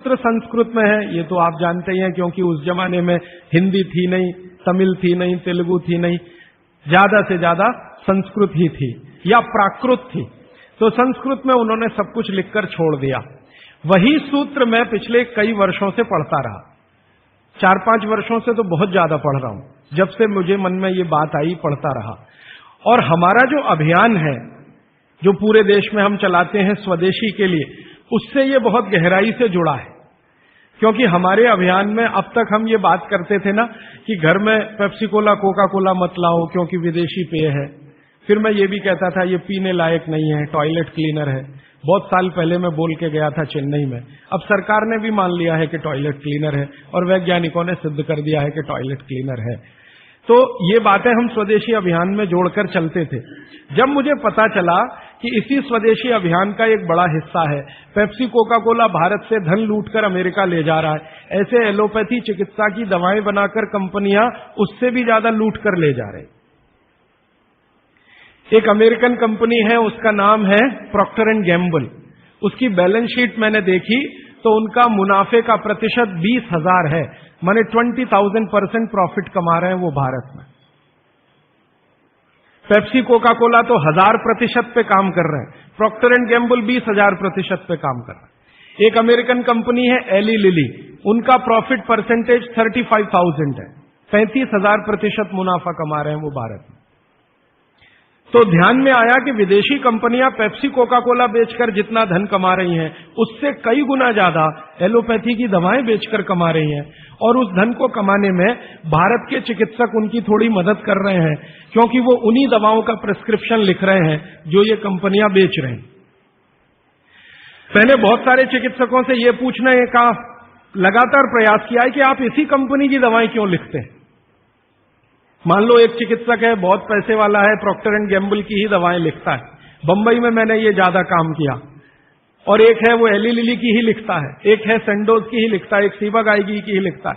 सूत्र संस्कृत में है, ये तो आप जानते ही हैं, क्योंकि उस जमाने में हिंदी थी नहीं, तमिल थी नहीं, तेलुगु थी नहीं, ज्यादा से ज्यादा संस्कृत ही थी या प्राकृत थी। तो संस्कृत में उन्होंने सब कुछ लिखकर छोड़ दिया। वही सूत्र मैं पिछले कई वर्षों से पढ़ता रहा, 4-5 वर्षों से तो बहुत ज्यादा पढ़ रहा हूं, जब से मुझे मन में ये बात आई पढ़ता रहा। और हमारा जो अभियान है जो पूरे देश में हम चलाते हैं स्वदेशी के लिए, उससे ये बहुत गहराई से जुड़ा है। क्योंकि हमारे अभियान में अब तक हम ये बात करते थे ना कि घर में पेप्सी कोला कोका कोला मत लाओ क्योंकि विदेशी पेय है। फिर मैं ये भी कहता था ये पीने लायक नहीं है, टॉयलेट क्लीनर है। बहुत साल पहले मैं बोल के गया था चेन्नई में, अब सरकार ने भी मान लिया है कि टॉयलेट क्लीनर है और वैज्ञानिकों ने सिद्ध कर दिया है कि टॉयलेट क्लीनर है। तो ये बातें हम स्वदेशी अभियान में जोड़कर चलते थे। जब मुझे पता चला कि इसी स्वदेशी अभियान का एक बड़ा हिस्सा है पेप्सी कोका कोला भारत से धन लूटकर अमेरिका ले जा रहा है, ऐसे एलोपैथी चिकित्सा की दवाएं बनाकर कंपनियां उससे भी ज्यादा लूट कर ले जा रहे। एक अमेरिकन कंपनी है, उसका नाम है प्रॉक्टर एंड गैम्बल। उसकी बैलेंस शीट मैंने देखी तो उनका मुनाफे का प्रतिशत 20,000 है, माने 20,000% प्रॉफिट कमा रहे हैं वो भारत में। पेप्सी कोका कोला तो 1000% पे काम कर रहे हैं, प्रॉक्टर एंड गैम्बल 20,000% पे काम कर रहे हैं। एक अमेरिकन कंपनी है एली लिली, उनका प्रॉफिट परसेंटेज 35,000 है, 35,000% मुनाफा कमा रहे हैं वो भारत में। तो ध्यान में आया कि विदेशी कंपनियां पेप्सी कोका कोला बेचकर जितना धन कमा रही हैं, उससे कई गुना ज्यादा एलोपैथी की दवाएं बेचकर कमा रही हैं। और उस धन को कमाने में भारत के चिकित्सक उनकी थोड़ी मदद कर रहे हैं, क्योंकि वो उन्हीं दवाओं का प्रिस्क्रिप्शन लिख रहे हैं जो ये कंपनियां बेच रहे हैं। मैंने बहुत सारे चिकित्सकों से ये पूछने का लगातार प्रयास किया है कि आप इसी कंपनी की दवाएं क्यों लिखते हैं। मान लो एक चिकित्सक है, बहुत पैसे वाला है, प्रॉक्टर एंड गैम्बल की ही दवाएं लिखता है। बंबई में मैंने ये ज्यादा काम किया। और एक है वो एली लिली की ही लिखता है, एक है सेंडोज की ही लिखता है, एक सीबागाइगी की ही लिखता है।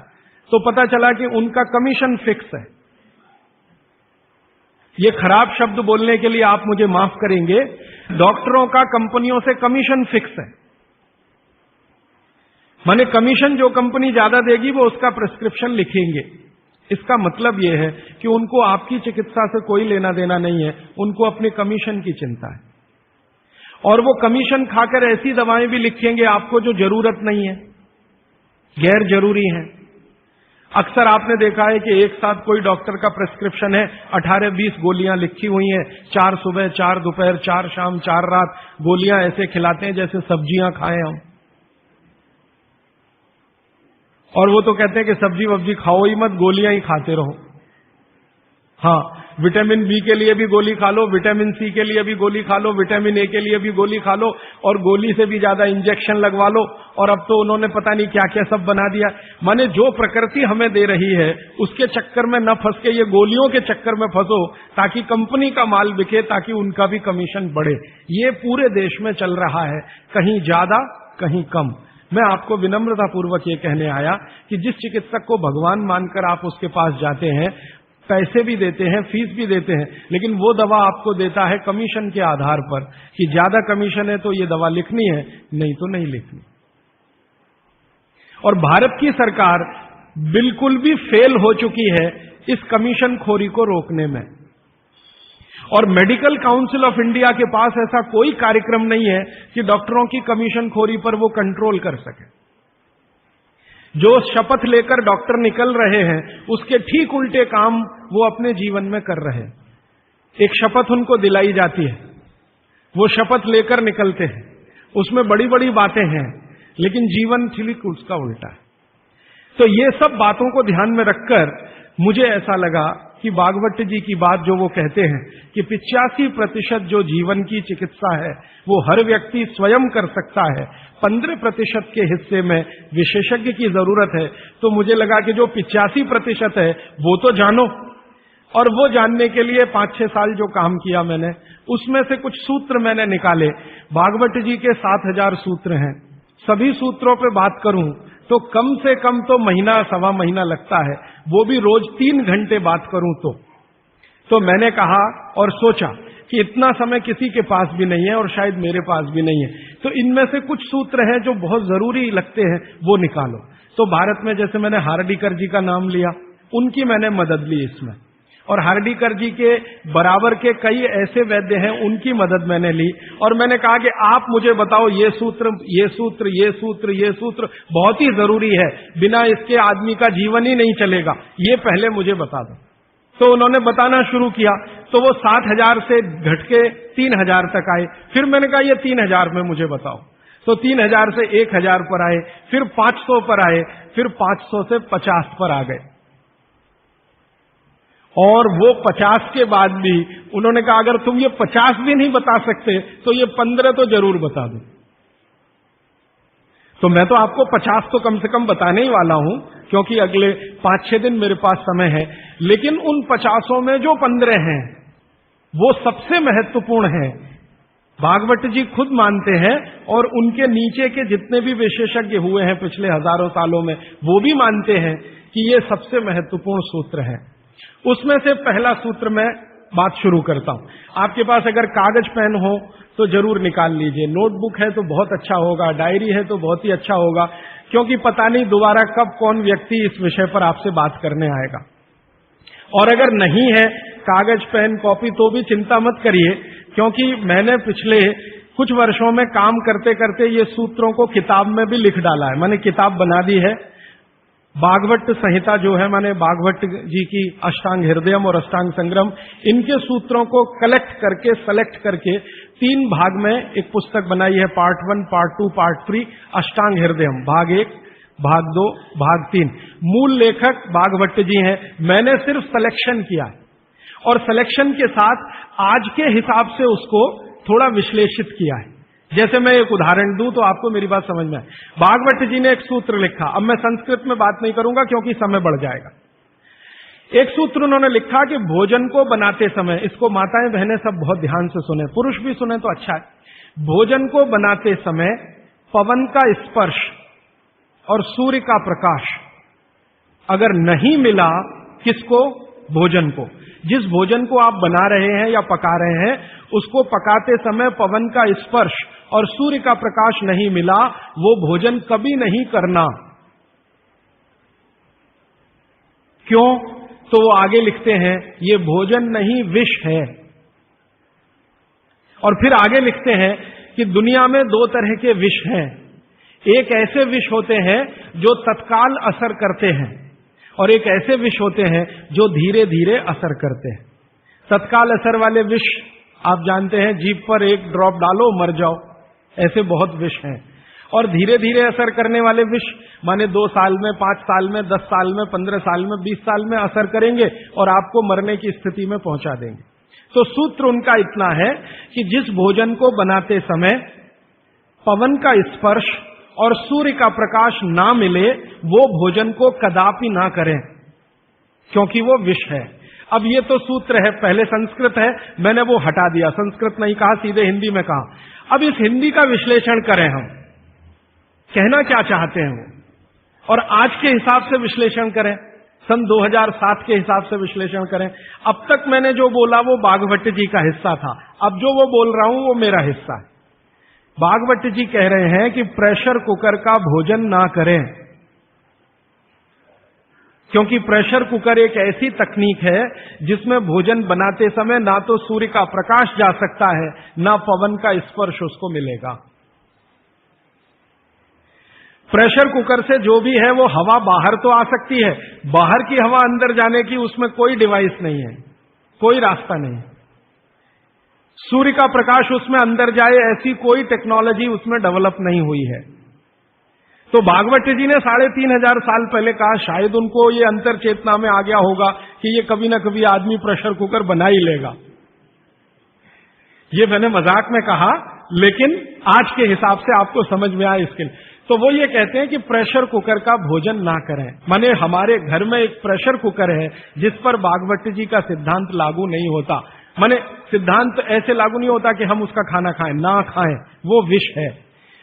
तो पता चला कि उनका कमीशन फिक्स है। ये खराब शब्द बोलने के लिए आप मुझे माफ करेंगे, डॉक्टरों का कंपनियों से कमीशन फिक्स है। माने कमीशन जो कंपनी ज्यादा देगी वो उसका प्रिस्क्रिप्शन लिखेंगे। इसका मतलब यह है कि उनको आपकी चिकित्सा से कोई लेना देना नहीं है, उनको अपने कमीशन की चिंता है। और वो कमीशन खाकर ऐसी दवाएं भी लिखेंगे आपको जो जरूरत नहीं है, गैर जरूरी है। अक्सर आपने देखा है कि एक साथ कोई डॉक्टर का प्रिस्क्रिप्शन है, 18-20 गोलियां लिखी हुई हैं, 4 सुबह 4 दोपहर 4 शाम 4 रात गोलियां ऐसे खिलाते हैं जैसे सब्जियां खाएं हम। और वो तो कहते हैं कि सब्जी वब्जी खाओ ही मत, गोलियां ही खाते रहो। हाँ, विटामिन बी के लिए भी गोली खा लो, विटामिन सी के लिए भी गोली खा लो, विटामिन ए के लिए भी गोली खा लो, और गोली से भी ज्यादा इंजेक्शन लगवा लो। और अब तो उन्होंने पता नहीं क्या क्या सब बना दिया। माने जो प्रकृति हमें दे रही है उसके चक्कर में न फंस के ये गोलियों के चक्कर में फंसो, ताकि कंपनी का माल बिके, ताकि उनका भी कमीशन बढ़े। ये पूरे देश में चल रहा है, कहीं ज्यादा कहीं कम। मैं आपको विनम्रतापूर्वक ये कहने आया कि जिस चिकित्सक को भगवान मानकर आप उसके पास जाते हैं, पैसे भी देते हैं, फीस भी देते हैं, लेकिन वो दवा आपको देता है कमीशन के आधार पर कि ज्यादा कमीशन है तो ये दवा लिखनी है, नहीं तो नहीं लिखनी। और भारत की सरकार बिल्कुल भी फेल हो चुकी है इस कमीशन खोरी को रोकने में। और मेडिकल काउंसिल ऑफ इंडिया के पास ऐसा कोई कार्यक्रम नहीं है कि डॉक्टरों की कमीशन खोरी पर वो कंट्रोल कर सके। जो शपथ लेकर डॉक्टर निकल रहे हैं उसके ठीक उल्टे काम वो अपने जीवन में कर रहे हैं। एक शपथ उनको दिलाई जाती है, वो शपथ लेकर निकलते हैं, उसमें बड़ी बड़ी बातें हैं, लेकिन जीवन ठीक उसका उल्टा है। तो ये सब बातों को ध्यान में रखकर मुझे ऐसा लगा कि भागवत जी की बात जो वो कहते हैं कि 85% जो जीवन की चिकित्सा है वो हर व्यक्ति स्वयं कर सकता है, 15% के हिस्से में विशेषज्ञ की जरूरत है। तो मुझे लगा कि जो 85% है वो तो जानो। और वो जानने के लिए 5-6 साल जो काम किया मैंने, उसमें से कुछ सूत्र मैंने निकाले। भागवत जी के 7,000 सूत्र हैं, सभी सूत्रों पे बात करूं तो कम से कम तो महीना सवा महीना लगता है, वो भी रोज 3 घंटे बात करूं तो मैंने कहा और सोचा कि इतना समय किसी के पास भी नहीं है और शायद मेरे पास भी नहीं है, तो इनमें से कुछ सूत्र हैं जो बहुत जरूरी लगते हैं, वो निकालो। तो भारत में जैसे मैंने हार्डीकर जी का नाम लिया, उनकी मैंने मदद ली इसमें, और हार्डीकर जी के बराबर के कई ऐसे वैद्य हैं, उनकी मदद मैंने ली, और मैंने कहा कि आप मुझे बताओ ये सूत्र, ये सूत्र, ये सूत्र, ये सूत्र बहुत ही जरूरी है, बिना इसके आदमी का जीवन ही नहीं चलेगा, ये पहले मुझे बता दो। तो उन्होंने बताना शुरू किया, तो वो 7,000 से घट के 3,000 तक आए। फिर मैंने कहा ये 3,000 में मुझे बताओ, तो 3,000 से 1,000 पर आए, फिर 500 पर आए, फिर 500 से 50 पर आ गए। और वो 50 के बाद भी उन्होंने कहा अगर तुम ये 50 भी नहीं बता सकते तो ये 15 तो जरूर बता दो। तो मैं तो आपको 50 तो कम से कम बताने ही वाला हूं, क्योंकि अगले 5-6 दिन मेरे पास समय है, लेकिन उन 50 में जो 15 हैं वो सबसे महत्वपूर्ण हैं। भागवत जी खुद मानते हैं, और उनके नीचे के जितने भी विशेषज्ञ हुए हैं पिछले हजारों सालों में, वो भी मानते हैं कि ये सबसे महत्वपूर्ण सूत्र है। उसमें से पहला सूत्र मैं बात शुरू करता हूं। आपके पास अगर कागज पेन हो तो जरूर निकाल लीजिए, नोटबुक है तो बहुत अच्छा होगा, डायरी है तो बहुत ही अच्छा होगा, क्योंकि पता नहीं दोबारा कब कौन व्यक्ति इस विषय पर आपसे बात करने आएगा। और अगर नहीं है कागज पेन कॉपी तो भी चिंता मत करिए, क्योंकि मैंने पिछले कुछ वर्षों में काम करते करते ये सूत्रों को किताब में भी लिख डाला है। मैंने किताब बना दी है, भागवत संहिता जो है, माने भागवत जी की अष्टांग हृदयम और अष्टांग संग्रम, इनके सूत्रों को कलेक्ट करके, सेलेक्ट करके 3 भाग में एक पुस्तक बनाई है, पार्ट 1, पार्ट 2, पार्ट 3, अष्टांग हृदयम, भाग 1, भाग 2, भाग 3। मूल लेखक भागवत जी हैं, मैंने सिर्फ सिलेक्शन किया है, और सिलेक्शन के साथ आज के हिसाब से उसको थोड़ा विश्लेषित किया है। जैसे मैं एक उदाहरण दूं तो आपको मेरी बात समझ में आए। भागवत जी ने एक सूत्र लिखा, अब मैं संस्कृत में बात नहीं करूंगा क्योंकि समय बढ़ जाएगा। एक सूत्र उन्होंने लिखा कि भोजन को बनाते समय, इसको माताएं बहनें सब बहुत ध्यान से सुने, पुरुष भी सुने तो अच्छा है। भोजन को बनाते समय पवन का स्पर्श और सूर्य का प्रकाश अगर नहीं मिला, किसको? भोजन को। जिस भोजन को आप बना रहे हैं या पका रहे हैं, उसको पकाते समय पवन का स्पर्श और सूर्य का प्रकाश नहीं मिला, वो भोजन कभी नहीं करना। क्यों? तो वो आगे लिखते हैं ये भोजन नहीं विष है। और फिर आगे लिखते हैं कि दुनिया में 2 तरह के विष हैं। एक ऐसे विष होते हैं जो तत्काल असर करते हैं, और एक ऐसे विष होते हैं जो धीरे धीरे असर करते हैं। तत्काल असर वाले विष आप जानते हैं, जीभ पर 1 ड्रॉप डालो मर जाओ, ऐसे बहुत विष हैं। और धीरे धीरे असर करने वाले विष माने 2 साल में, 5 साल में, 10 साल में, 15 साल में, 20 साल में असर करेंगे और आपको मरने की स्थिति में पहुंचा देंगे। तो सूत्र उनका इतना है कि जिस भोजन को बनाते समय पवन का स्पर्श और सूर्य का प्रकाश ना मिले, वो भोजन को कदापि ना करें, क्योंकि वो विष है। अब ये तो सूत्र है, पहले संस्कृत है, मैंने वो हटा दिया, संस्कृत नहीं कहा, सीधे हिंदी में कहा। अब इस हिंदी का विश्लेषण करें, हम कहना क्या चाहते हैं वो, और आज के हिसाब से विश्लेषण करें, सन 2007 के हिसाब से विश्लेषण करें। अब तक मैंने जो बोला वो भागवत जी का हिस्सा था, अब जो वो बोल रहा हूं वो मेरा हिस्सा है। भागवत जी कह रहे हैं कि प्रेशर कुकर का भोजन ना करें, क्योंकि प्रेशर कुकर एक ऐसी तकनीक है जिसमें भोजन बनाते समय ना तो सूर्य का प्रकाश जा सकता है, ना पवन का स्पर्श उसको मिलेगा। प्रेशर कुकर से जो भी है वो हवा बाहर तो आ सकती है, बाहर की हवा अंदर जाने की उसमें कोई डिवाइस नहीं है, कोई रास्ता नहीं। सूर्य का प्रकाश उसमें अंदर जाए ऐसी कोई टेक्नोलॉजी उसमें डेवलप नहीं हुई है। तो भागवत जी ने 3500 साल पहले कहा, शायद उनको ये अंतर चेतना में आ गया होगा कि ये कभी ना कभी आदमी प्रेशर कुकर बना ही लेगा। ये मैंने मजाक में कहा, लेकिन आज के हिसाब से आपको समझ में आए इसके लिए। तो वो ये कहते हैं कि प्रेशर कुकर का भोजन ना करें। माने हमारे घर में एक प्रेशर कुकर है जिस पर भागवत जी का सिद्धांत लागू नहीं होता। माने सिद्धांत ऐसे लागू नहीं होता कि हम उसका खाना खाएं, ना खाएं, वो विष है।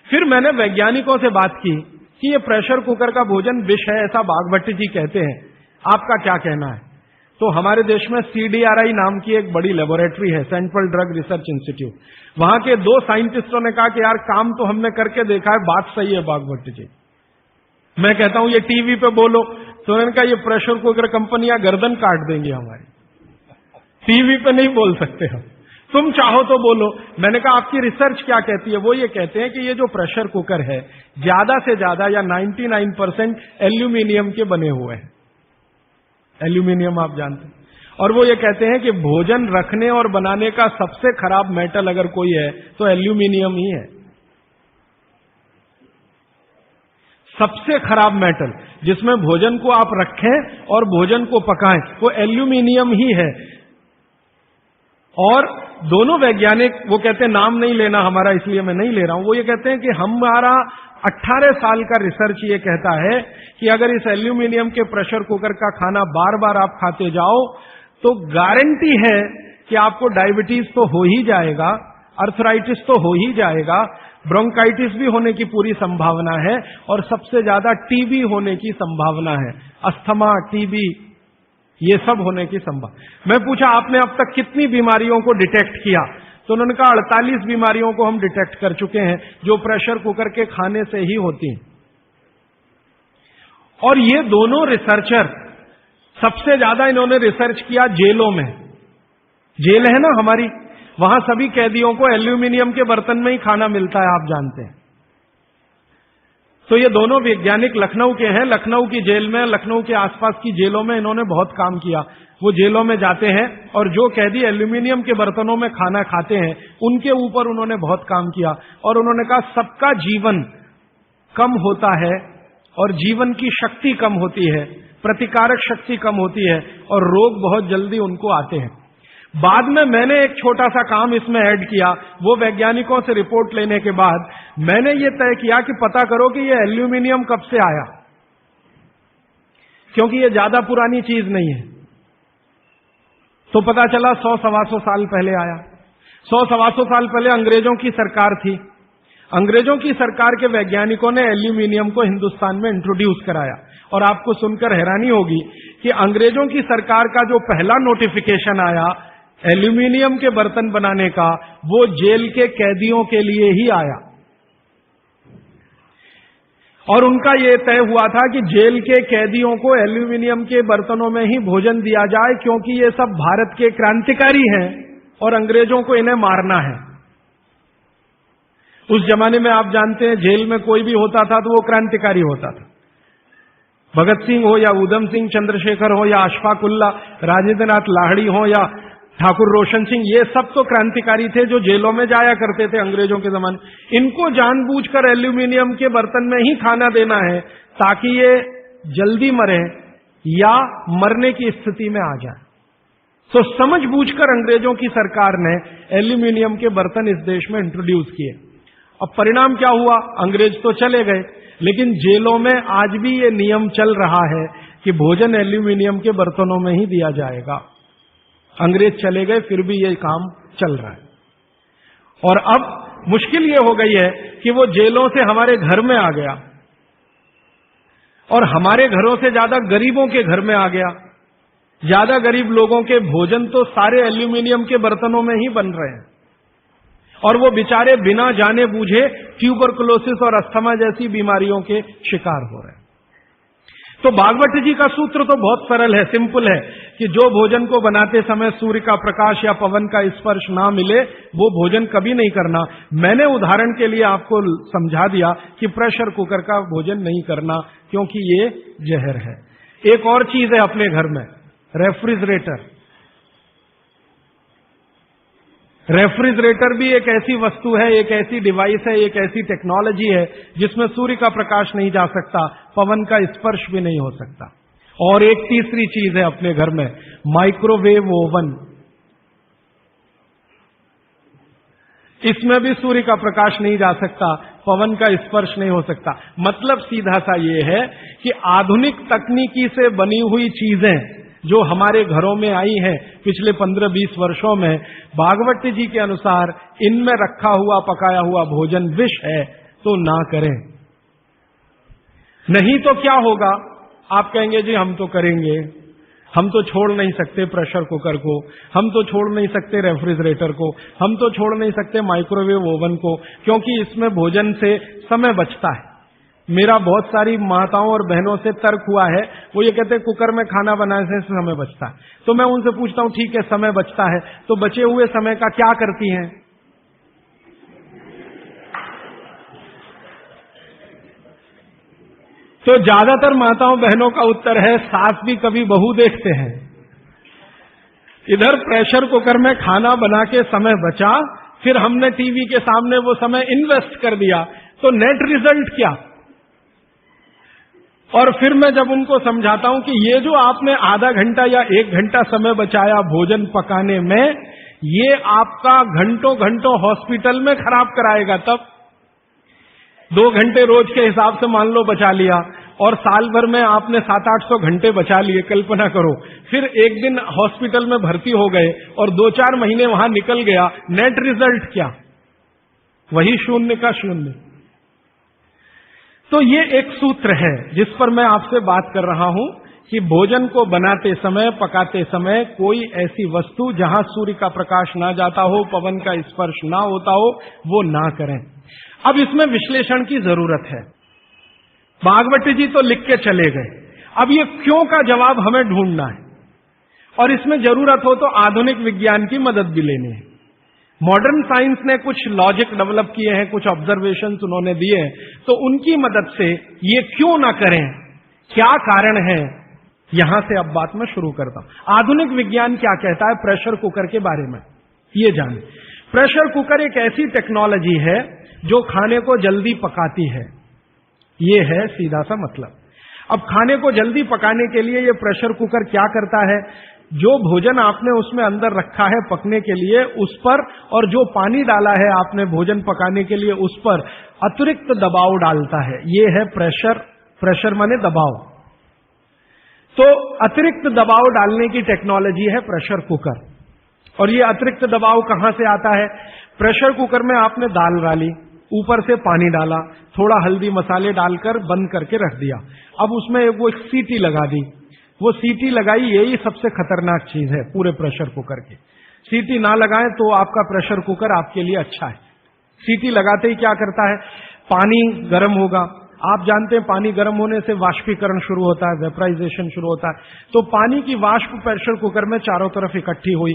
फिर मैंने वैज्ञानिकों से बात की कि ये प्रेशर कुकर का भोजन विष है, ऐसा भागवत जी कहते हैं, आपका क्या कहना है? तो हमारे देश में CDRI नाम की एक बड़ी लेबोरेटरी है, सेंट्रल ड्रग रिसर्च इंस्टीट्यूट। वहां के 2 साइंटिस्टों ने कहा कि यार काम तो हमने करके देखा है, बात सही है भागवत जी। मैं कहता हूं ये टीवी पे बोलो, तो उन्होंने कहा ये प्रेशर कुकर कंपनियां गर्दन काट देंगी हमारी, टीवी पे नहीं बोल सकते हम, तुम चाहो तो बोलो। मैंने कहा आपकी रिसर्च क्या कहती है? वो ये कहते हैं कि ये जो प्रेशर कुकर है ज्यादा से ज्यादा या 99% एल्यूमिनियम के बने हुए हैं। एल्यूमिनियम आप जानते हैं। और वो ये कहते हैं कि भोजन रखने और बनाने का सबसे खराब मेटल अगर कोई है तो एल्यूमिनियम ही है। सबसे खराब मेटल जिसमें भोजन को आप रखें और भोजन को पकाएं वो एल्यूमिनियम ही है। और दोनों वैज्ञानिक, वो कहते हैं नाम नहीं लेना हमारा, इसलिए मैं नहीं ले रहा हूं, वो ये कहते हैं कि हमारा 18 साल का रिसर्च ये कहता है कि अगर इस एल्यूमिनियम के प्रेशर कुकर का खाना बार बार आप खाते जाओ तो गारंटी है कि आपको डायबिटीज तो हो ही जाएगा, अर्थराइटिस तो हो ही जाएगा, ब्रोंकाइटिस भी होने की पूरी संभावना है और सबसे ज्यादा टीबी होने की संभावना है। अस्थमा, टीबी, ये सब होने की संभावना। मैं पूछा आपने अब तक कितनी बीमारियों को डिटेक्ट किया? तो उन्होंने कहा 48 बीमारियों को हम डिटेक्ट कर चुके हैं जो प्रेशर कुकर के खाने से ही होती हैं। और ये दोनों रिसर्चर सबसे ज्यादा इन्होंने रिसर्च किया जेलों में। जेल है ना हमारी, वहां सभी कैदियों को एल्यूमिनियम के बर्तन में ही खाना मिलता है, आप जानते हैं। तो ये दोनों वैज्ञानिक लखनऊ के हैं। लखनऊ की जेल में, लखनऊ के आसपास की जेलों में इन्होंने बहुत काम किया। वो जेलों में जाते हैं और जो कैदी एल्यूमिनियम के बर्तनों में खाना खाते हैं उनके ऊपर उन्होंने बहुत काम किया। और उन्होंने कहा सबका जीवन कम होता है और जीवन की शक्ति कम होती है, प्रतिकारक शक्ति कम होती है और रोग बहुत जल्दी उनको आते हैं। बाद में मैंने एक छोटा सा काम इसमें ऐड किया। वो वैज्ञानिकों से रिपोर्ट लेने के बाद मैंने ये तय किया कि पता करो कि ये एल्यूमिनियम कब से आया, क्योंकि ये ज्यादा पुरानी चीज नहीं है। तो पता चला 100-125 साल पहले आया। 100-125 साल पहले अंग्रेजों की सरकार थी। अंग्रेजों की सरकार के वैज्ञानिकों ने एल्यूमिनियम को हिंदुस्तान में इंट्रोड्यूस कराया। और आपको सुनकर हैरानी होगी कि अंग्रेजों की सरकार का जो पहला नोटिफिकेशन आया एल्यूमिनियम के बर्तन बनाने का, वो जेल के कैदियों के लिए ही आया। और उनका यह तय हुआ था कि जेल के कैदियों को एल्यूमिनियम के बर्तनों में ही भोजन दिया जाए, क्योंकि ये सब भारत के क्रांतिकारी हैं और अंग्रेजों को इन्हें मारना है। उस जमाने में आप जानते हैं जेल में कोई भी होता था तो वो क्रांतिकारी होता था। भगत सिंह हो या उधम सिंह, चंद्रशेखर हो या अशफाक उल्ला, राजेंद्र नाथ लाहिड़ी हो या ठाकुर रोशन सिंह, ये सब तो क्रांतिकारी थे जो जेलों में जाया करते थे अंग्रेजों के जमाने। इनको जानबूझकर एल्यूमिनियम के बर्तन में ही खाना देना है ताकि ये जल्दी मरे या मरने की स्थिति में आ जाए। तो समझबूझकर अंग्रेजों की सरकार ने एल्यूमिनियम के बर्तन इस देश में इंट्रोड्यूस किए। अब परिणाम क्या हुआ? अंग्रेज तो चले गए, लेकिन जेलों में आज भी ये नियम चल रहा है कि भोजन एल्यूमिनियम के बर्तनों में ही दिया जाएगा। अंग्रेज चले गए फिर भी ये काम चल रहा है। और अब मुश्किल ये हो गई है कि वो जेलों से हमारे घर में आ गया और हमारे घरों से ज्यादा गरीबों के घर में आ गया। ज्यादा गरीब लोगों के भोजन तो सारे एल्यूमिनियम के बर्तनों में ही बन रहे हैं और वो बेचारे बिना जाने बूझे ट्यूबरकुलोसिस और अस्थमा जैसी बीमारियों के शिकार हो रहे हैं। तो भागवत जी का सूत्र तो बहुत सरल है, सिंपल है कि जो भोजन को बनाते समय सूर्य का प्रकाश या पवन का स्पर्श ना मिले वो भोजन कभी नहीं करना। मैंने उदाहरण के लिए आपको समझा दिया कि प्रेशर कुकर का भोजन नहीं करना क्योंकि ये जहर है। एक और चीज है अपने घर में, रेफ्रिजरेटर। रेफ्रिजरेटर भी एक ऐसी वस्तु है, एक ऐसी डिवाइस है, एक ऐसी टेक्नोलॉजी है जिसमें सूर्य का प्रकाश नहीं जा सकता, पवन का स्पर्श भी नहीं हो सकता। और एक तीसरी चीज है अपने घर में, माइक्रोवेव ओवन। इसमें भी सूर्य का प्रकाश नहीं जा सकता, पवन का स्पर्श नहीं हो सकता। मतलब सीधा सा ये है कि आधुनिक तकनीकी से बनी हुई चीजें जो हमारे घरों में आई हैं पिछले 15-20 वर्षों में, भागवत जी के अनुसार इनमें रखा हुआ पकाया हुआ भोजन विष है, तो ना करें। नहीं तो क्या होगा? आप कहेंगे जी हम तो करेंगे, हम तो छोड़ नहीं सकते प्रेशर कुकर को, हम तो छोड़ नहीं सकते रेफ्रिजरेटर को, हम तो छोड़ नहीं सकते माइक्रोवेव ओवन को, क्योंकि इसमें भोजन से समय बचता है। मेरा बहुत सारी माताओं और बहनों से तर्क हुआ है, वो ये कहते हैं कुकर में खाना बनाने से समय बचता है। तो मैं उनसे पूछता हूं ठीक है समय बचता है, तो बचे हुए समय का क्या करती हैं? तो ज्यादातर माताओं बहनों का उत्तर है सास भी कभी बहू देखते हैं। इधर प्रेशर कुकर में खाना बना के समय बचा, फिर हमने टीवी के सामने वो समय इन्वेस्ट कर दिया, तो नेट रिजल्ट क्या? और फिर मैं जब उनको समझाता हूं कि ये जो आपने आधा घंटा या 1 घंटा समय बचाया भोजन पकाने में, ये आपका घंटों घंटों हॉस्पिटल में खराब कराएगा। तब 2 घंटे रोज के हिसाब से मान लो बचा लिया, और साल भर में आपने 700-800 घंटे बचा लिए, कल्पना करो। फिर एक दिन हॉस्पिटल में भर्ती हो गए और 2-4 महीने वहां निकल गया, नेट रिजल्ट क्या? वही 0 का 0। तो ये एक सूत्र है जिस पर मैं आपसे बात कर रहा हूं कि भोजन को बनाते समय, पकाते समय कोई ऐसी वस्तु जहां सूर्य का प्रकाश ना जाता हो, पवन का स्पर्श ना होता हो, वो ना करें। अब इसमें विश्लेषण की जरूरत है। भागवती जी तो लिख के चले गए, अब ये क्यों का जवाब हमें ढूंढना है, और इसमें जरूरत हो तो आधुनिक विज्ञान की मदद भी लेनी है। मॉडर्न साइंस ने कुछ लॉजिक डेवलप किए हैं, कुछ ऑब्जर्वेशंस उन्होंने दिए हैं, तो उनकी मदद से ये क्यों ना करें, क्या कारण है, यहां से अब बात मैं शुरू करता हूं। आधुनिक विज्ञान क्या कहता है प्रेशर कुकर के बारे में, ये जाने। प्रेशर कुकर एक ऐसी टेक्नोलॉजी है जो खाने को जल्दी पकाती है, ये है सीधा सा मतलब। अब खाने को जल्दी पकाने के लिए ये प्रेशर कुकर क्या करता है, जो भोजन आपने उसमें अंदर रखा है पकने के लिए उस पर, और जो पानी डाला है आपने भोजन पकाने के लिए उस पर अतिरिक्त दबाव डालता है। ये है प्रेशर। प्रेशर माने दबाव। तो अतिरिक्त दबाव डालने की टेक्नोलॉजी है प्रेशर कुकर। और ये अतिरिक्त दबाव कहां से आता है? प्रेशर कुकर में आपने दाल डाली, ऊपर से पानी डाला, थोड़ा हल्दी मसाले डालकर बंद करके रख दिया। अब उसमें वो एक सीटी लगा दी, वो सीटी लगाई, यही सबसे खतरनाक चीज है पूरे प्रेशर कुकर की। सीटी ना लगाएं तो आपका प्रेशर कुकर आपके लिए अच्छा है। सीटी लगाते ही क्या करता है, पानी गर्म होगा। आप जानते हैं पानी गर्म होने से वाष्पीकरण शुरू होता है, वेपराइजेशन शुरू होता है। तो पानी की वाष्प प्रेशर कुकर में चारों तरफ इकट्ठी हुई,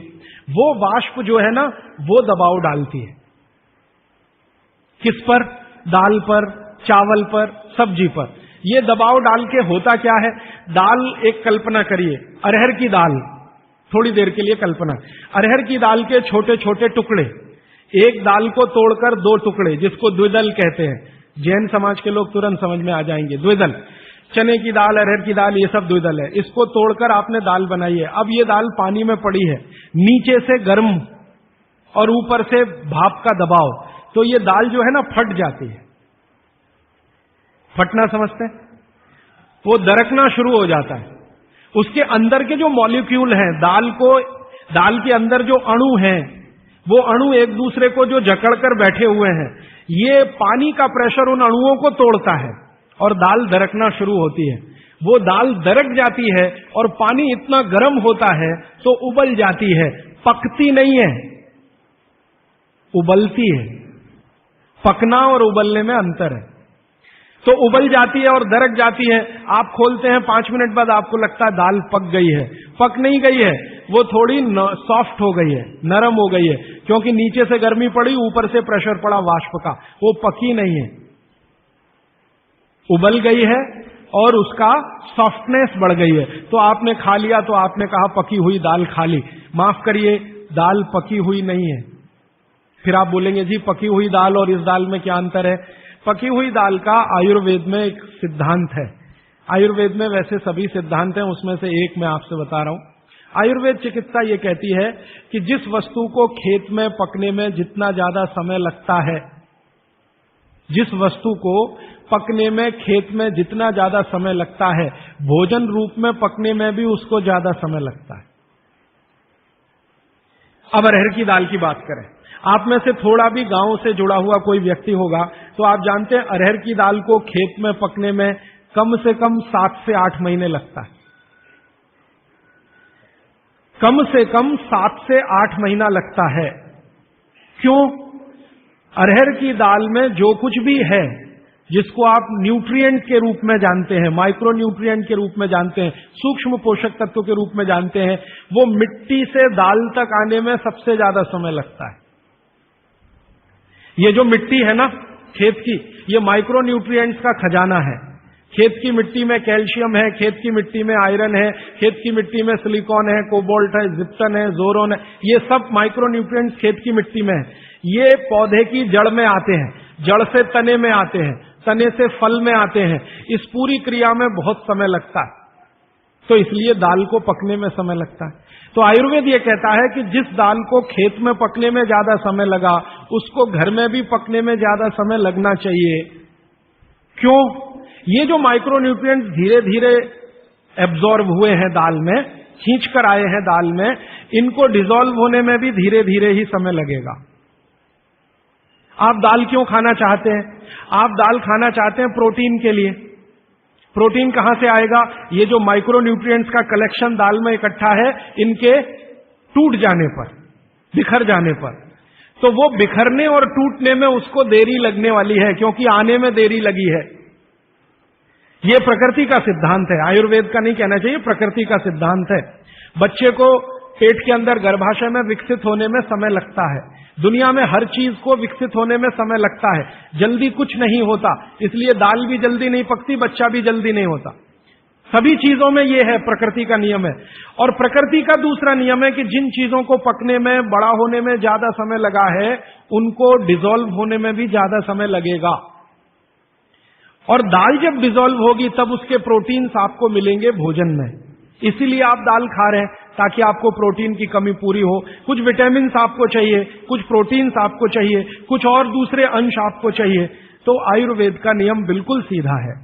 वो वाष्प जो है ना वो दबाव डालती है। किस पर? दाल पर, चावल पर, सब्जी पर। ये दबाव डाल के होता क्या है, दाल, एक कल्पना करिए अरहर की दाल, थोड़ी देर के लिए कल्पना, अरहर की दाल के छोटे छोटे टुकड़े, एक दाल को तोड़कर 2 टुकड़े, जिसको द्विदल कहते हैं। जैन समाज के लोग तुरंत समझ में आ जाएंगे। द्विदल, चने की दाल, अरहर की दाल, ये सब द्विदल है। इसको तोड़कर आपने दाल बनाई है। अब ये दाल पानी में पड़ी है, नीचे से गर्म और ऊपर से भाप का दबाव, तो ये दाल जो है ना फट जाती है। फटना समझते हैं? वो दरकना शुरू हो जाता है। उसके अंदर के जो मॉलिक्यूल हैं, दाल के अंदर जो अणु हैं, वो अणु एक दूसरे को जो जकड़कर बैठे हुए हैं, ये पानी का प्रेशर उन अणुओं को तोड़ता है और दाल दरकना शुरू होती है। वो दाल दरक जाती है और पानी इतना गर्म होता है तो उबल जाती है, पकती नहीं है, उबलती है। पकना और उबलने में अंतर है। तो उबल जाती है और दरक जाती है। आप खोलते हैं, 5 मिनट बाद आपको लगता है दाल पक गई है। पक नहीं गई है, वो थोड़ी सॉफ्ट हो गई है, नरम हो गई है, क्योंकि नीचे से गर्मी पड़ी, ऊपर से प्रेशर पड़ा वाष्प का, वो पकी नहीं है, उबल गई है और उसका सॉफ्टनेस बढ़ गई है। तो आपने खा लिया तो आपने कहा पकी हुई दाल खा ली। माफ करिए, दाल पकी हुई नहीं है। फिर आप बोलेंगे जी पकी हुई दाल और इस दाल में क्या अंतर है? पकी हुई दाल का आयुर्वेद में एक सिद्धांत है। आयुर्वेद में वैसे सभी सिद्धांत हैं, उसमें से एक मैं आपसे बता रहा हूं। आयुर्वेद चिकित्सा ये कहती है कि जिस वस्तु को खेत में पकने में जितना ज्यादा समय लगता है, जिस वस्तु को पकने में खेत में जितना ज्यादा समय लगता है, भोजन रूप में पकने में भी उसको ज्यादा समय लगता है। अब अरहर की दाल की बात करें, आप में से थोड़ा भी गांव से जुड़ा हुआ कोई व्यक्ति होगा तो आप जानते हैं अरहर की दाल को खेत में पकने में कम से कम 7 से 8 महीने लगता है। कम से कम 7 से 8 महीना लगता है। क्यों? अरहर की दाल में जो कुछ भी है, जिसको आप न्यूट्रिएंट के रूप में जानते हैं, माइक्रो न्यूट्रिएंट के रूप में जानते हैं, सूक्ष्म पोषक तत्व के रूप में जानते हैं, वो मिट्टी से दाल तक आने में सबसे ज्यादा समय लगता है। ये जो मिट्टी है ना खेत की, ये माइक्रो न्यूट्रिएंट्स का खजाना है। खेत की मिट्टी में कैल्शियम है, खेत की मिट्टी में आयरन है, खेत की मिट्टी में सिलिकॉन है, कोबाल्ट है, जिप्सन है, जोरोन है, ये सब माइक्रो न्यूट्रिएंट्स खेत की मिट्टी में है। ये पौधे की जड़ में आते हैं, जड़ से तने में आते हैं, तने से फल में आते हैं। इस पूरी क्रिया में बहुत समय लगता है, तो इसलिए दाल को पकने में समय लगता है। तो आयुर्वेद ये कहता है कि जिस दाल को खेत में पकने में ज्यादा समय लगा, उसको घर में भी पकने में ज्यादा समय लगना चाहिए। क्यों? ये जो माइक्रो न्यूट्रिएंट्स धीरे धीरे एब्जॉर्ब हुए हैं दाल में, खींच कर आए हैं दाल में, इनको डिसॉल्व होने में भी धीरे धीरे ही समय लगेगा। आप दाल क्यों खाना चाहते हैं? आप दाल खाना चाहते हैं प्रोटीन के लिए। प्रोटीन कहां से आएगा? ये जो माइक्रो न्यूट्रिएंट्स का कलेक्शन दाल में इकट्ठा है, इनके टूट जाने पर, बिखर जाने पर, तो वो बिखरने और टूटने में उसको देरी लगने वाली है, क्योंकि आने में देरी लगी है। ये प्रकृति का सिद्धांत है, आयुर्वेद का नहीं कहना चाहिए, प्रकृति का सिद्धांत है। बच्चे को पेट के अंदर गर्भाशय में विकसित होने में समय लगता है। दुनिया में हर चीज को विकसित होने में समय लगता है, जल्दी कुछ नहीं होता। इसलिए दाल भी जल्दी नहीं पकती, बच्चा भी जल्दी नहीं होता। सभी चीजों में यह है, प्रकृति का नियम है। और प्रकृति का दूसरा नियम है कि जिन चीजों को पकने में, बड़ा होने में ज्यादा समय लगा है, उनको डिसॉल्व होने में भी ज्यादा समय लगेगा। और दाल जब डिसॉल्व होगी तब उसके प्रोटीन्स आपको मिलेंगे भोजन में। इसीलिए आप दाल खा रहे हैं, ताकि आपको प्रोटीन की कमी पूरी हो। कुछ विटामिन आपको चाहिए, कुछ प्रोटीन्स आपको चाहिए, कुछ और दूसरे अंश आपको चाहिए। तो आयुर्वेद का नियम बिल्कुल सीधा है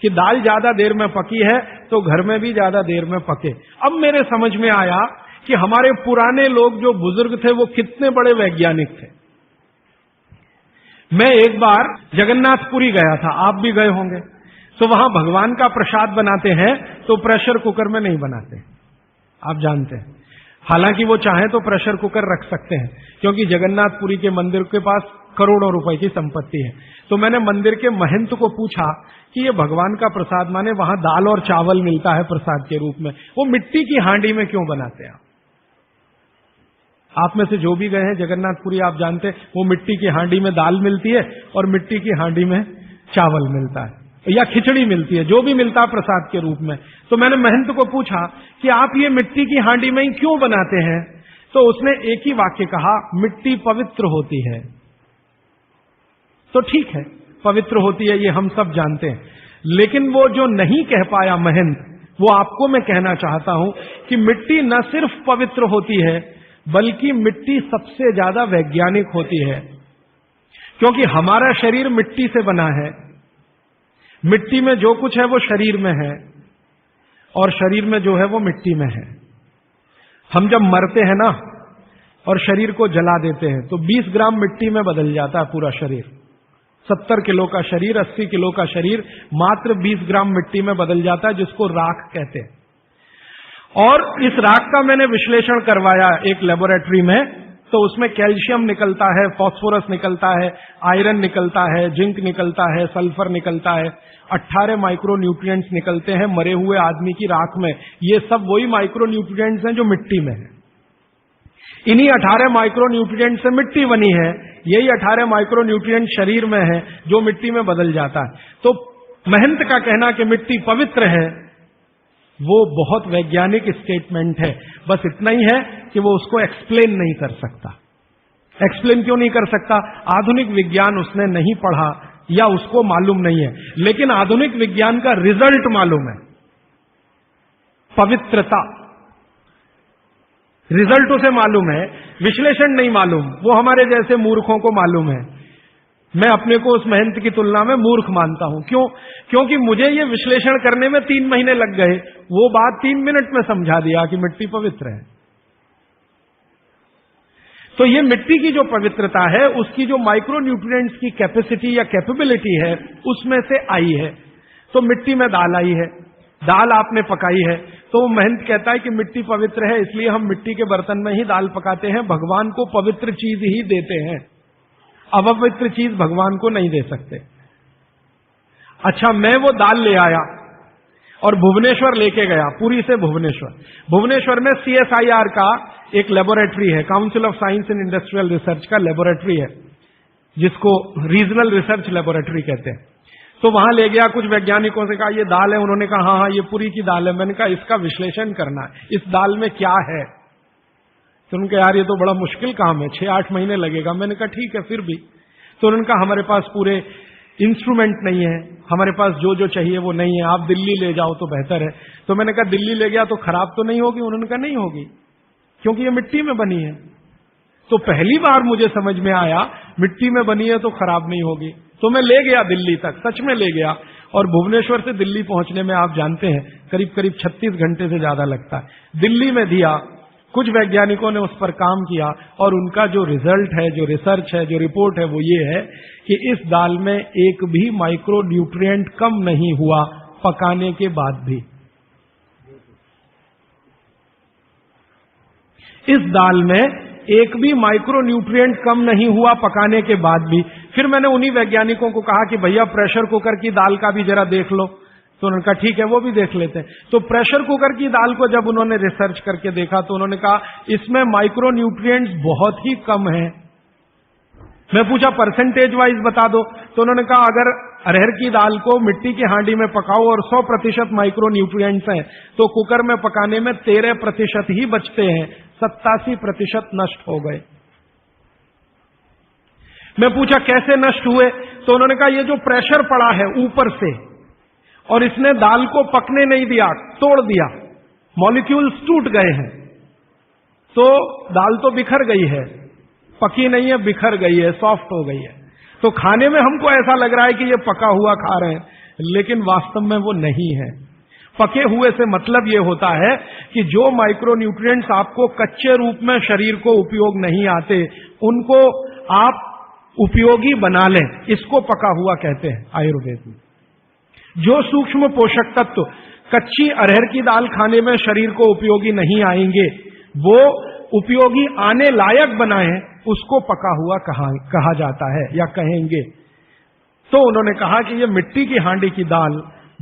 कि दाल ज्यादा देर में पकी है तो घर में भी ज्यादा देर में पके। अब मेरे समझ में आया कि हमारे पुराने लोग जो बुजुर्ग थे वो कितने बड़े वैज्ञानिक थे। मैं एक बार जगन्नाथपुरी गया था, आप भी गए होंगे। तो वहां भगवान का प्रसाद बनाते हैं तो प्रेशर कुकर में नहीं बनाते, आप जानते हैं। हालांकि वो चाहे तो प्रेशर कुकर रख सकते हैं, क्योंकि जगन्नाथपुरी के मंदिर के पास करोड़ों रुपए की संपत्ति है। तो मैंने मंदिर के महंत को पूछा कि ये भगवान का प्रसाद, माने वहां दाल और चावल मिलता है प्रसाद के रूप में, वो मिट्टी की हांडी में क्यों बनाते हैं? आप में से जो भी गए हैं जगन्नाथपुरी, आप जानते हैं वो मिट्टी की हांडी में दाल मिलती है और मिट्टी की हांडी में चावल मिलता है या खिचड़ी मिलती है, जो भी मिलता है प्रसाद के रूप में। तो मैंने महंत को पूछा कि आप ये मिट्टी की हांडी में ही क्यों बनाते हैं? तो उसने एक ही वाक्य कहा, मिट्टी पवित्र होती है। तो ठीक है, पवित्र होती है, ये हम सब जानते हैं। लेकिन वो जो नहीं कह पाया महंत, वो आपको मैं कहना चाहता हूं कि मिट्टी न सिर्फ पवित्र होती है, बल्कि मिट्टी सबसे ज्यादा वैज्ञानिक होती है। क्योंकि हमारा शरीर मिट्टी से बना है, मिट्टी में जो कुछ है वो शरीर में है, और शरीर में जो है वो मिट्टी में है। हम जब मरते हैं ना और शरीर को जला देते हैं तो 20 ग्राम मिट्टी में बदल जाता है पूरा शरीर। 70 किलो का शरीर, 80 किलो का शरीर मात्र 20 ग्राम मिट्टी में बदल जाता है, जिसको राख कहते हैं। और इस राख का मैंने विश्लेषण करवाया एक लेबोरेटरी में, तो उसमें कैल्शियम निकलता है, फास्फोरस निकलता है, आयरन निकलता है, जिंक निकलता है, सल्फर निकलता है, 18 माइक्रो न्यूट्रिएंट्स निकलते हैं मरे हुए आदमी की राख में। ये सब वही माइक्रो न्यूट्रिएंट्स हैं जो मिट्टी में है। इन्हीं 18 माइक्रो न्यूट्रिएंट से मिट्टी बनी है, यही 18 माइक्रो न्यूट्रिएंट शरीर में है जो मिट्टी में बदल जाता है। तो महंत का कहना कि मिट्टी पवित्र है, वो बहुत वैज्ञानिक स्टेटमेंट है। बस इतना ही है कि वो उसको एक्सप्लेन नहीं कर सकता। एक्सप्लेन क्यों नहीं कर सकता? आधुनिक विज्ञान उसने नहीं पढ़ा या उसको मालूम नहीं है। लेकिन आधुनिक विज्ञान का रिजल्ट मालूम है, पवित्रता। रिजल्ट उसे मालूम है, विश्लेषण नहीं मालूम। वो हमारे जैसे मूर्खों को मालूम है। मैं अपने को उस महंत की तुलना में मूर्ख मानता हूं। क्यों? क्योंकि मुझे ये विश्लेषण करने में 3 महीने लग गए, वो बात 3 मिनट में समझा दिया कि मिट्टी पवित्र है। तो ये मिट्टी की जो पवित्रता है, उसकी जो माइक्रो न्यूट्रिएंट्स की कैपेसिटी या कैपेबिलिटी है, उसमें से आई है। तो मिट्टी में दाल आई है, दाल आपने पकाई है, तो महंत कहता है कि मिट्टी पवित्र है, इसलिए हम मिट्टी के बर्तन में ही दाल पकाते हैं, भगवान को पवित्र चीज ही देते हैं, अपवित्र चीज भगवान को नहीं दे सकते। अच्छा, मैं वो दाल ले आया और भुवनेश्वर लेके गया, पुरी से भुवनेश्वर। भुवनेश्वर में CSIR का एक लेबोरेटरी है, council of science and industrial research का लेबोरेटरी है, जिसको रीजनल रिसर्च लेबोरेटरी कहते हैं। तो वहां ले गया, कुछ वैज्ञानिकों से कहा ये दाल है, उन्होंने कहा हाँ हाँ ये पुरी की दाल है। मैंने कहा इसका विश्लेषण करना है, इस दाल में क्या है। तो उन्होंने कहा यार ये तो बड़ा मुश्किल काम है, 6-8 महीने लगेगा। मैंने कहा ठीक है फिर भी। तो उन्होंने कहा हमारे पास पूरे इंस्ट्रूमेंट नहीं है, हमारे पास जो जो चाहिए वो नहीं है, आप दिल्ली ले जाओ तो बेहतर है। तो मैंने कहा दिल्ली ले गया तो खराब तो नहीं होगी? उन्होंने कहा नहीं होगी, क्योंकि ये मिट्टी में बनी है। तो पहली बार मुझे समझ में आया मिट्टी में बनी है तो खराब नहीं होगी। तो मैं ले गया दिल्ली तक, सच में ले गया। और भुवनेश्वर से दिल्ली पहुंचने में आप जानते हैं करीब करीब 36 घंटे से ज्यादा लगता है। दिल्ली में दिया, कुछ वैज्ञानिकों ने उस पर काम किया और उनका जो रिजल्ट है, जो रिसर्च है, जो रिपोर्ट है, वो ये है कि इस दाल में एक भी माइक्रो न्यूट्रिएंट कम नहीं हुआ पकाने के बाद भी। इस दाल में एक भी माइक्रो न्यूट्रिएंट कम नहीं हुआ पकाने के बाद भी। फिर मैंने उन्हीं वैज्ञानिकों को कहा कि भैया प्रेशर कुकर की दाल का भी जरा देख लो। तो उन्होंने कहा ठीक है वो भी देख लेते हैं। तो प्रेशर कुकर की दाल को जब उन्होंने रिसर्च करके देखा तो उन्होंने कहा इसमें माइक्रो न्यूट्रिएंट्स बहुत ही कम है। मैं पूछा परसेंटेज वाइज बता दो। तो उन्होंने कहा अगर अरहर की दाल को मिट्टी की हांडी में पकाओ और 100% माइक्रो न्यूट्रिएंट्स हैं तो कुकर में पकाने में 13% ही बचते हैं, 87% नष्ट हो गए। मैं पूछा कैसे नष्ट हुए? तो उन्होंने कहा ये जो प्रेशर पड़ा है ऊपर से और इसने दाल को पकने नहीं दिया, तोड़ दिया, मॉलिक्यूल्स टूट गए हैं, तो दाल तो बिखर गई है, पकी नहीं है, बिखर गई है, सॉफ्ट हो गई है। तो खाने में हमको ऐसा लग रहा है कि ये पका हुआ खा रहे हैं, लेकिन वास्तव में वो नहीं है। पके हुए से मतलब ये होता है कि जो माइक्रो न्यूट्रिएंट्स आपको कच्चे रूप में शरीर को उपयोग नहीं आते, उनको आप उपयोगी बना लें, इसको पका हुआ कहते हैं आयुर्वेद में। जो सूक्ष्म पोषक तत्व कच्ची अरहर की दाल खाने में शरीर को उपयोगी नहीं आएंगे, वो उपयोगी आने लायक बनाएं, उसको पका हुआ कहा जाता है या कहेंगे। तो उन्होंने कहा कि ये मिट्टी की हांडी की दाल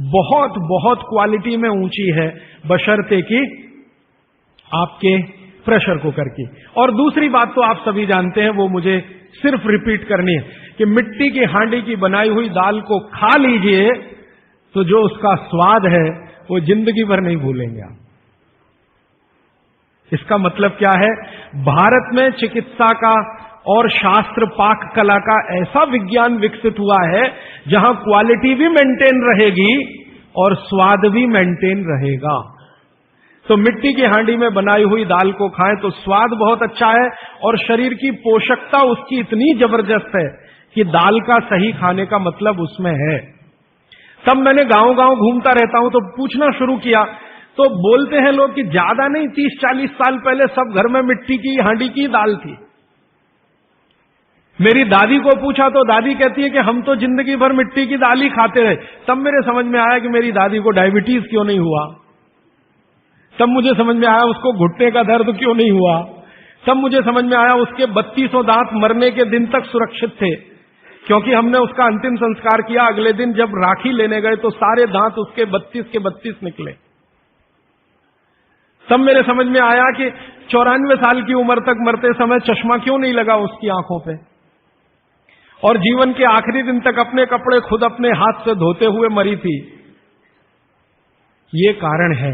बहुत बहुत क्वालिटी में ऊंची है, बशर्ते कि आपके प्रेशर कुकर की। और दूसरी बात तो आप सभी जानते हैं, वो मुझे सिर्फ रिपीट करनी है कि मिट्टी की हांडी की बनाई हुई दाल को खा लीजिए तो जो उसका स्वाद है वो जिंदगी भर नहीं भूलेंगे आप। इसका मतलब क्या है? भारत में चिकित्सा का और शास्त्र पाक कला का ऐसा विज्ञान विकसित हुआ है जहां क्वालिटी भी मेंटेन रहेगी और स्वाद भी मेंटेन रहेगा। तो मिट्टी की हांडी में बनाई हुई दाल को खाएं तो स्वाद बहुत अच्छा है और शरीर की पोषकता उसकी इतनी जबरदस्त है कि दाल का सही खाने का मतलब उसमें है। तब मैंने गांव गांव घूमता रहता हूं तो पूछना शुरू किया, तो बोलते हैं लोग कि ज्यादा नहीं, 30-40 साल पहले सब घर में मिट्टी की हांडी की दाल थी। मेरी दादी को पूछा तो दादी कहती है कि हम तो जिंदगी भर मिट्टी की दाल ही खाते रहे। तब मेरे समझ में आया कि मेरी दादी को डायबिटीज क्यों नहीं हुआ। तब मुझे समझ में आया उसको घुटने का दर्द क्यों नहीं हुआ। तब मुझे समझ में आया उसके 3200 दांत मरने के दिन तक सुरक्षित थे, क्योंकि हमने उसका अंतिम संस्कार किया। अगले दिन जब राखी लेने गए तो सारे दांत उसके 32 के 32 निकले। तब मेरे समझ में आया कि 94 साल की उम्र तक मरते समय चश्मा क्यों नहीं लगा उसकी आंखों पे, और जीवन के आखिरी दिन तक अपने कपड़े खुद अपने हाथ से धोते हुए मरी थी। ये कारण है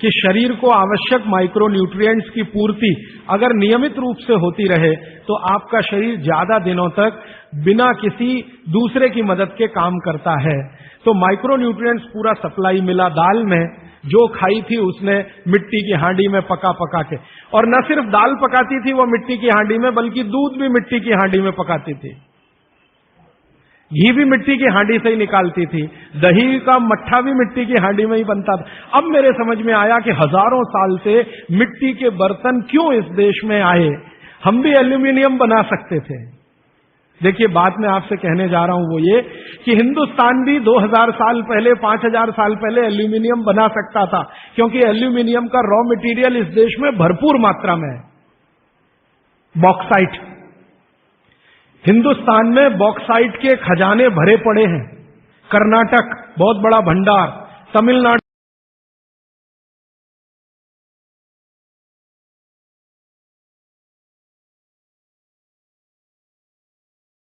कि शरीर को आवश्यक माइक्रो न्यूट्रिएंट्स की पूर्ति अगर नियमित रूप से होती रहे तो आपका शरीर ज्यादा दिनों तक बिना किसी दूसरे की मदद के काम करता है। तो माइक्रो न्यूट्रिएंट्स पूरा सप्लाई मिला दाल में, जो खाई थी उसने मिट्टी की हांडी में पका पका के। और न सिर्फ दाल पकाती थी वो मिट्टी की हांडी में, बल्कि दूध भी मिट्टी की हांडी में पकाती थी, घी भी मिट्टी की हांडी से ही निकालती थी, दही का मट्ठा भी मिट्टी की हांडी में ही बनता था। अब मेरे समझ में आया कि हजारों साल से मिट्टी के बर्तन क्यों इस देश में आए। हम भी एल्यूमिनियम बना सकते थे, देखिए, बात मैं आपसे कहने जा रहा हूं वो ये कि हिंदुस्तान भी 2000 साल पहले, 5000 साल पहले एल्यूमिनियम बना सकता था, क्योंकि एल्यूमिनियम का रॉ मटेरियल इस देश में भरपूर मात्रा में है। बॉक्साइट, हिंदुस्तान में बॉक्साइट के खजाने भरे पड़े हैं। कर्नाटक बहुत बड़ा भंडार, तमिलनाडु